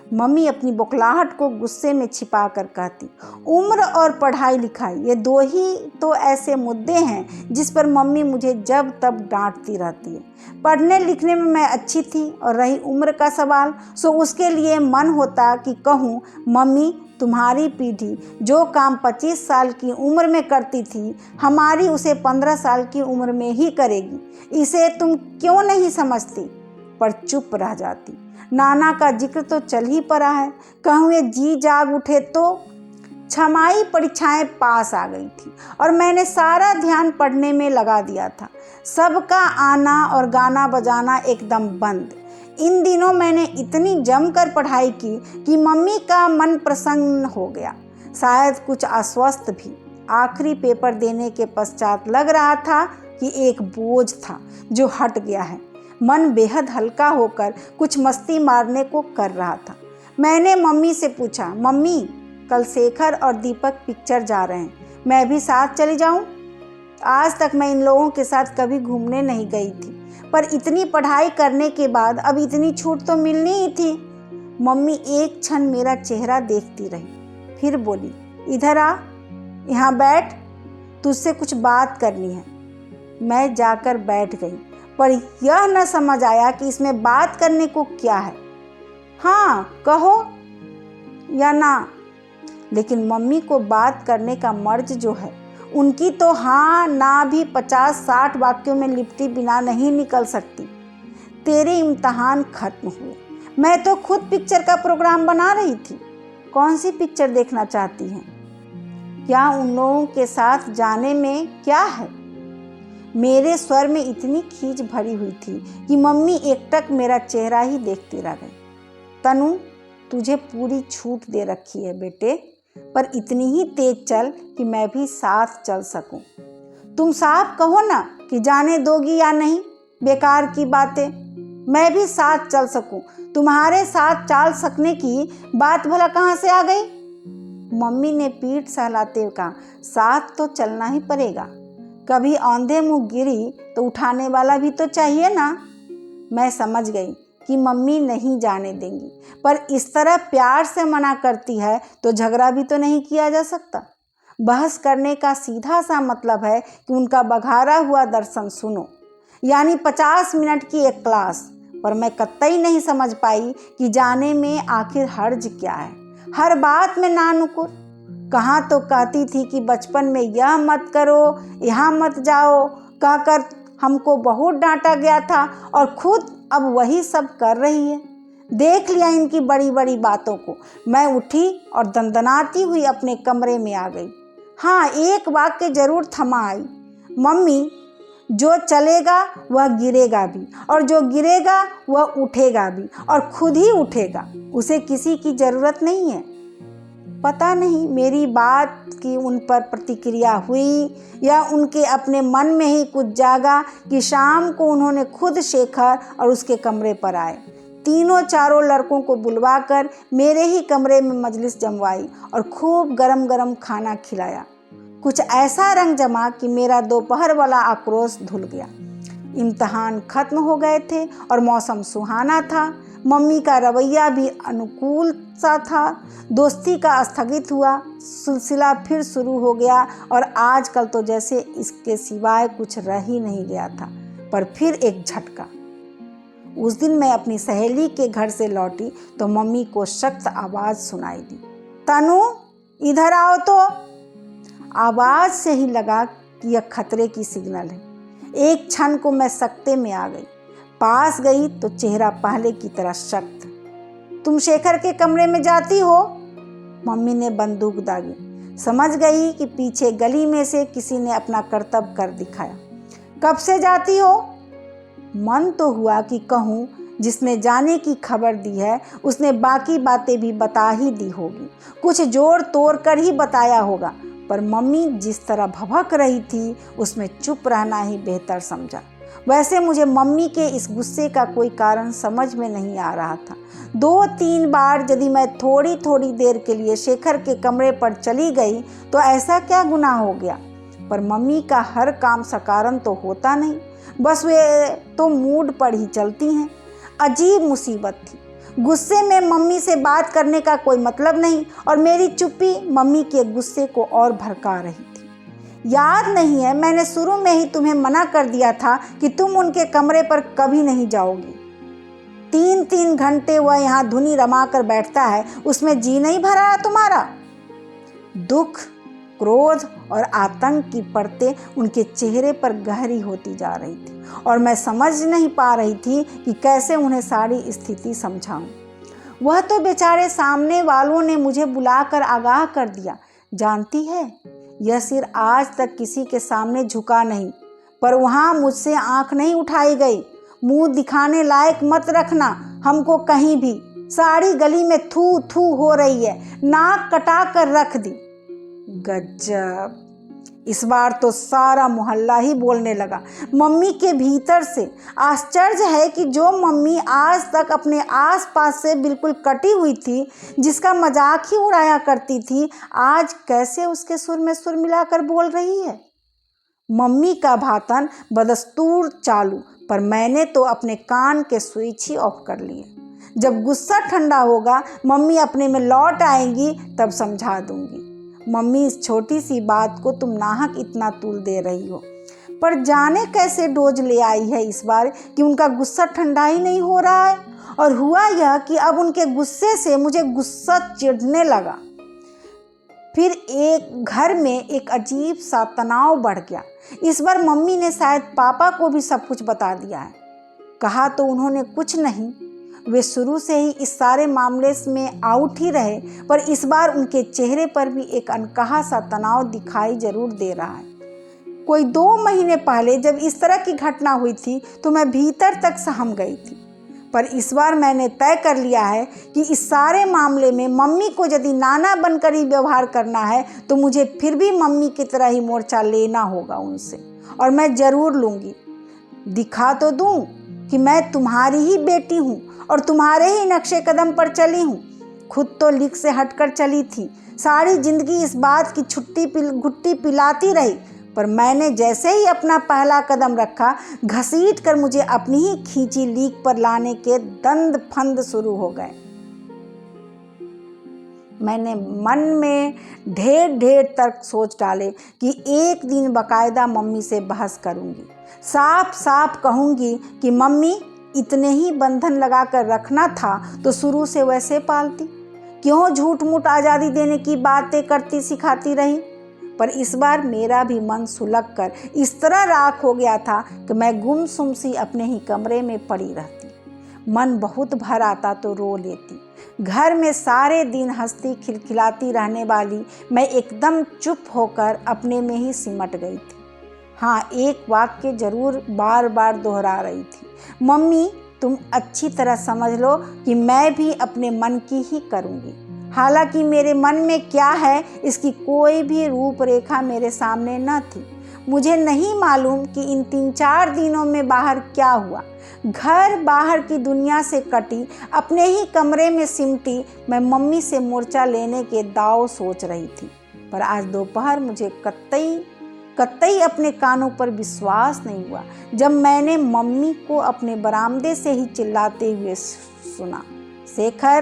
मम्मी अपनी बौखलाहट को गुस्से में छिपा कर कहती, उम्र और पढ़ाई लिखाई ये दो ही तो ऐसे मुद्दे हैं जिस पर मम्मी मुझे जब तब डांटती रहती है। पढ़ने लिखने में मैं अच्छी थी और रही उम्र का सवाल, सो उसके लिए मन होता कि कहूँ, मम्मी तुम्हारी पीढ़ी जो काम 25 साल की उम्र में करती थी हमारी उसे 15 साल की उम्र में ही करेगी, इसे तुम क्यों नहीं समझती? पर चुप रह जाती। नाना का जिक्र तो चल ही पड़ा है, कहूँ ये जी जाग उठे तो। छमाई परीक्षाएं पास आ गई थी और मैंने सारा ध्यान पढ़ने में लगा दिया था, सबका आना और गाना बजाना एकदम बंद। इन दिनों मैंने इतनी जमकर पढ़ाई की कि मम्मी का मन प्रसन्न हो गया, शायद कुछ आश्वस्त भी। आखिरी पेपर देने के पश्चात लग रहा था कि एक बोझ था जो हट गया है। मन बेहद हल्का होकर कुछ मस्ती मारने को कर रहा था। मैंने मम्मी से पूछा, मम्मी कल शेखर और दीपक पिक्चर जा रहे हैं, मैं भी साथ चली जाऊं? आज तक मैं इन लोगों के साथ कभी घूमने नहीं गई थी, पर इतनी पढ़ाई करने के बाद अब इतनी छूट तो मिलनी ही थी। मम्मी एक क्षण मेरा चेहरा देखती रही, फिर बोली, इधर आ, यहाँ बैठ, तुझसे कुछ बात करनी है। मैं जाकर बैठ गई, पर यह न समझ आया कि इसमें बात करने को क्या है। हाँ कहो या ना, लेकिन मम्मी को बात करने का मर्ज जो है, उनकी तो हाँ ना भी 50-60 वाक्यों में लिपटी बिना नहीं निकल सकती। तेरे इम्तहान खत्म हुए, मैं तो खुद पिक्चर का प्रोग्राम बना रही थी। कौन सी पिक्चर देखना चाहती हैं? क्या उन लोगों के साथ जाने में क्या है? मेरे स्वर में इतनी खींच भरी हुई थी कि मम्मी एकटक मेरा चेहरा ही देखती रह गई। तनु तुझे पूरी छूट दे रखी है बेटे, पर इतनी ही तेज चल कि मैं भी साथ चल सकूं। तुम साफ कहो ना कि जाने दोगी या नहीं, बेकार की बातें। मैं भी साथ चल सकूं, तुम्हारे साथ चल सकने की बात भला कहाँ से आ गई? मम्मी ने पीठ सहलाते हुए कहा, साथ तो चलना ही पड़ेगा, कभी औंधे मुंह गिरी तो उठाने वाला भी तो चाहिए ना। मैं समझ गई कि मम्मी नहीं जाने देंगी, पर इस तरह प्यार से मना करती है तो झगड़ा भी तो नहीं किया जा सकता। बहस करने का सीधा सा मतलब है कि उनका बघारा हुआ दर्शन सुनो, यानी 50 मिनट की एक क्लास। पर मैं कतई नहीं समझ पाई कि जाने में आखिर हर्ज क्या है। हर बात में ना नुकुर। कहाँ तो कहती थी कि बचपन में यह मत करो, यहाँ मत जाओ कहकर हमको बहुत डांटा गया था, और खुद अब वही सब कर रही है। देख लिया इनकी बड़ी बड़ी बातों को। मैं उठी और दंदनाती हुई अपने कमरे में आ गई। हाँ, एक वाक्य जरूर थमा आई, मम्मी जो चलेगा वह गिरेगा भी, और जो गिरेगा वह उठेगा भी, और खुद ही उठेगा, उसे किसी की ज़रूरत नहीं है। पता नहीं मेरी बात की उन पर प्रतिक्रिया हुई या उनके अपने मन में ही कुछ जागा कि शाम को उन्होंने खुद शेखर और उसके कमरे पर आए। तीनों चारों लड़कों को बुलवाकर मेरे ही कमरे में मजलिस जमवाई और खूब गरम गरम खाना खिलाया। कुछ ऐसा रंग जमा कि मेरा दोपहर वाला आक्रोश धुल गया। इम्तिहान खत्म हो गए थे और मौसम सुहाना था। मम्मी का रवैया भी अनुकूल सा था। दोस्ती का स्थगित हुआ सिलसिला फिर शुरू हो गया और आजकल तो जैसे इसके सिवाय कुछ रह ही नहीं गया था। पर फिर एक झटका। उस दिन मैं अपनी सहेली के घर से लौटी तो मम्मी को सख्त आवाज़ सुनाई दी, तनु इधर आओ तो। आवाज़ से ही लगा कि यह खतरे की सिग्नल है। एक क्षण को मैं सकते में आ गई। पास गई तो चेहरा पहले की तरह सख्त। तुम शेखर के कमरे में जाती हो? मम्मी ने बंदूक दागी। समझ गई कि पीछे गली में से किसी ने अपना कर्तव्य कर दिखाया। कब से जाती हो? मन तो हुआ कि कहूँ जिसने जाने की खबर दी है उसने बाकी बातें भी बता ही दी होगी, कुछ जोड़ तोड़ कर ही बताया होगा। पर मम्मी जिस तरह भभक रही थी उसमें चुप रहना ही बेहतर समझा। वैसे मुझे मम्मी के इस गुस्से का कोई कारण समझ में नहीं आ रहा था। 2-3 बार यदि मैं थोड़ी थोड़ी देर के लिए शेखर के कमरे पर चली गई तो ऐसा क्या गुनाह हो गया। पर मम्मी का हर काम सकारण तो होता नहीं, बस वे तो मूड पर ही चलती हैं। अजीब मुसीबत थी। गुस्से में मम्मी से बात करने का कोई मतलब नहीं और मेरी चुप्पी मम्मी के गुस्से को और भड़का रही थी। याद नहीं है मैंने शुरू में ही तुम्हें मना कर दिया था कि तुम उनके कमरे पर कभी नहीं जाओगी। 3-3 घंटे वह यहाँ धुनी रमा कर बैठता है, उसमें जी नहीं भरा है तुम्हारा? दुख, क्रोध और आतंक की परतें उनके चेहरे पर गहरी होती जा रही थी और मैं समझ नहीं पा रही थी कि कैसे उन्हें सारी स्थिति समझाऊं। वह तो बेचारे सामने वालों ने मुझे बुलाकर आगाह कर दिया। जानती है, यह सिर आज तक किसी के सामने झुका नहीं, पर वहाँ मुझसे आंख नहीं उठाई गई। मुंह दिखाने लायक मत रखना हमको कहीं भी। सारी गली में थू थू हो रही है, नाक कटा कर रख दी। गजब, इस बार तो सारा मोहल्ला ही बोलने लगा। मम्मी के भीतर से आश्चर्य है कि जो मम्मी आज तक अपने आसपास से बिल्कुल कटी हुई थी, जिसका मजाक ही उड़ाया करती थी, आज कैसे उसके सुर में सुर मिलाकर बोल रही है। मम्मी का भाषण बदस्तूर चालू, पर मैंने तो अपने कान के स्विच ही ऑफ कर लिए। जब गुस्सा ठंडा होगा मम्मी अपने में लौट आएंगी तब समझा दूंगी। मम्मी इस छोटी सी बात को तुम नाहक इतना तूल दे रही हो। पर जाने कैसे डोज ले आई है इस बार कि उनका गुस्सा ठंडा ही नहीं हो रहा है। और हुआ यह कि अब उनके गुस्से से मुझे गुस्सा चिढ़ने लगा। फिर एक घर में एक अजीब सा तनाव बढ़ गया। इस बार मम्मी ने शायद पापा को भी सब कुछ बता दिया है। कहा तो उन्होंने कुछ नहीं, वे शुरू से ही इस सारे मामले में आउट ही रहे, पर इस बार उनके चेहरे पर भी एक अनकहा सा तनाव दिखाई जरूर दे रहा है। कोई 2 महीने पहले जब इस तरह की घटना हुई थी तो मैं भीतर तक सहम गई थी, पर इस बार मैंने तय कर लिया है कि इस सारे मामले में मम्मी को यदि नाना बनकर ही व्यवहार करना है तो मुझे फिर भी मम्मी की तरह ही मोर्चा लेना होगा उनसे, और मैं ज़रूर लूँगी। दिखा तो दूँ कि मैं तुम्हारी ही बेटी हूँ और तुम्हारे ही नक्शे कदम पर चली हूँ। खुद तो लीक से हटकर चली थी, सारी जिंदगी इस बात की घुट्टी पिलाती रही, पर मैंने जैसे ही अपना पहला कदम रखा घसीट कर मुझे अपनी ही खींची लीक पर लाने के दंड फंद शुरू हो गए। मैंने मन में ढेर तर्क सोच डाले कि एक दिन बाकायदा मम्मी से बहस करूंगी। साफ साफ कहूंगी कि मम्मी, इतने ही बंधन लगाकर रखना था तो शुरू से वैसे पालती, क्यों झूठ मूठ आज़ादी देने की बातें करती सिखाती रही। पर इस बार मेरा भी मन सुलग कर इस तरह राख हो गया था कि मैं गुमसुम सी अपने ही कमरे में पड़ी रहती। मन बहुत भर आता तो रो लेती। घर में सारे दिन हंसती खिलखिलाती रहने वाली मैं एकदम चुप होकर अपने में ही सिमट गई थी। हाँ, एक वाक्य जरूर बार बार दोहरा रही थी, मम्मी तुम अच्छी तरह समझ लो कि मैं भी अपने मन की ही करूँगी। हालांकि मेरे मन में क्या है इसकी कोई भी रूपरेखा मेरे सामने न थी। मुझे नहीं मालूम कि इन 3-4 दिनों में बाहर क्या हुआ। घर बाहर की दुनिया से कटी, अपने ही कमरे में सिमटी मैं मम्मी से मोर्चा लेने के दांव सोच रही थी। पर आज दोपहर मुझे कतई अपने कानों पर विश्वास नहीं हुआ जब मैंने मम्मी को अपने बरामदे से ही चिल्लाते हुए सुना, शेखर,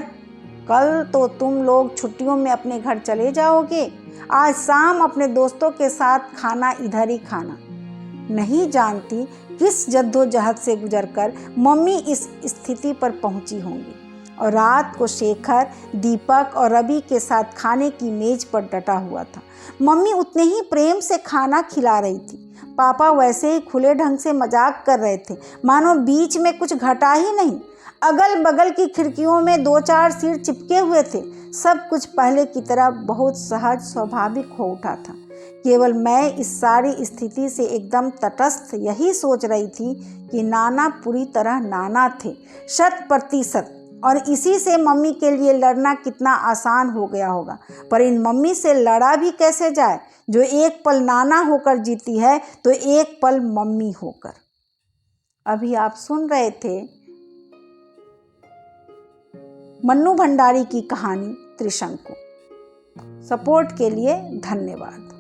कल तो तुम लोग छुट्टियों में अपने घर चले जाओगे। आज शाम अपने दोस्तों के साथ खाना इधर ही खाना। नहीं जानती किस जद्दोजहद से गुजरकर मम्मी इस स्थिति पर पहुंची होंगी और रात को शेखर, दीपक और रवि के साथ खाने की मेज पर डटा हुआ था। मम्मी उतने ही प्रेम से खाना खिला रही थी। पापा वैसे ही खुले ढंग से मजाक कर रहे थे, मानो बीच में कुछ घटा ही नहीं। अगल बगल की खिड़कियों में 2-4 सिर चिपके हुए थे। सब कुछ पहले की तरह बहुत सहज स्वाभाविक हो उठा था। केवल मैं इस सारी स्थिति से एकदम तटस्थ यही सोच रही थी कि नाना पूरी तरह नाना थे, 100%, और इसी से मम्मी के लिए लड़ना कितना आसान हो गया होगा। पर इन मम्मी से लड़ा भी कैसे जाए जो एक पल नाना होकर जीती है तो एक पल मम्मी होकर। अभी आप सुन रहे थे मन्नू भंडारी की कहानी त्रिशंकु। सपोर्ट के लिए धन्यवाद।